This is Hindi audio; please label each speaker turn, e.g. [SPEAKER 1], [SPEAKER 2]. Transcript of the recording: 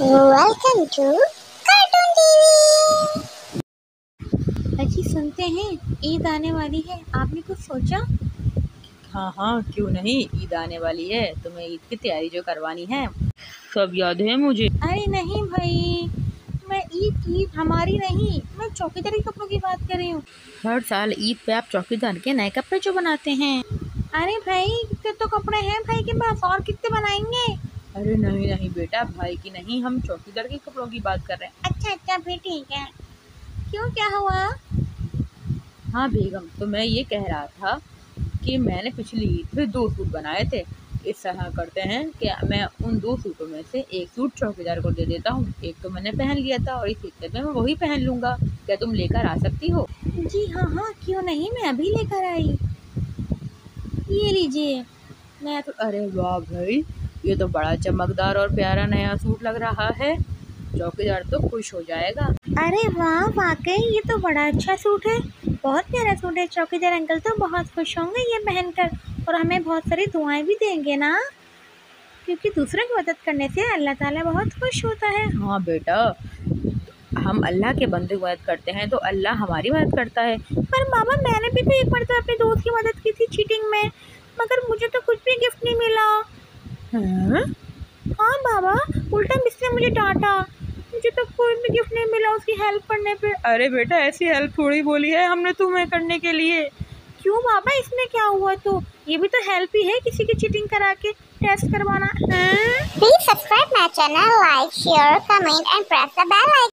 [SPEAKER 1] Welcome to cartoon TV.
[SPEAKER 2] अजी सुनते हैं ईद आने वाली है, आपने कुछ सोचा?
[SPEAKER 3] हाँ हाँ, क्यों नहीं। ईद आने वाली है, तुम्हें ईद की तैयारी जो करवानी है सब याद है मुझे।
[SPEAKER 2] अरे नहीं भाई, मैं ईद हमारी नहीं, मैं चौकीदारी कपड़ों की बात कर रही हूँ।
[SPEAKER 3] हर साल ईद पे आप चौकीदार के नए कपड़े जो बनाते हैं।
[SPEAKER 2] अरे भाई कितने तो कपड़े हैं भाई के पास, और कितने बनाएंगे?
[SPEAKER 3] अरे नहीं नहीं बेटा, भाई की नहीं, हम चौकीदार के कपड़ों की बात कर रहे हैं।
[SPEAKER 2] अच्छा फिर ठीक है। क्यों, क्या हुआ?
[SPEAKER 3] हाँ बेगम, तो मैं ये कह रहा था कि मैंने पिछली ईद पे 2 सूट बनाए थे। इस तरह करते हैं कि मैं उन 2 सूटों में से एक सूट चौकीदार को दे देता हूँ, एक तो मैंने पहन लिया था और इस ईद पे मैं वही पहन लूँगा। क्या तुम लेकर आ सकती हो?
[SPEAKER 2] जी हाँ, क्यों नहीं, मैं अभी लेकर आई। ये लीजिए। मैं तो
[SPEAKER 3] अरे वाह भाई, ये तो बड़ा चमकदार और प्यारा नया सूट लग रहा है। चौकीदार तो खुश हो जाएगा।
[SPEAKER 2] अरे वाह, वाकई ये तो बड़ा अच्छा सूट है, बहुत प्यारा सूट है। चौकीदार अंकल तो बहुत खुश होंगे ये पहनकर, और हमें बहुत सारी दुआएं भी देंगे ना, क्योंकि दूसरों की मदद करने से अल्लाह ताला बहुत खुश होता है।
[SPEAKER 3] हाँ बेटा, हम अल्लाह के बंदे की मदद करते हैं तो अल्लाह हमारी मदद करता है।
[SPEAKER 2] पर मामा, मैंने भी तो एक बार तो अपने दोस्त की मदद की थी चीटिंग में, मगर मुझे तो कुछ भी गिफ्ट नहीं मिला।
[SPEAKER 3] हाँ?
[SPEAKER 2] हाँ बाबा, उल्टा इसने मुझे डांटा, मुझे तो कोई भी गिफ्ट नहीं मिला उसकी हेल्प करने पे।
[SPEAKER 3] अरे बेटा, ऐसी हेल्प थोड़ी बोली है हमने तुम्हें करने के लिए।
[SPEAKER 2] क्यों बाबा, इसमें क्या हुआ? तो ये भी तो हेल्प ही है, किसी की चीटिंग करा के टेस्ट करवाना है।
[SPEAKER 1] Please subscribe my channel, like, share, comment and press the bell icon.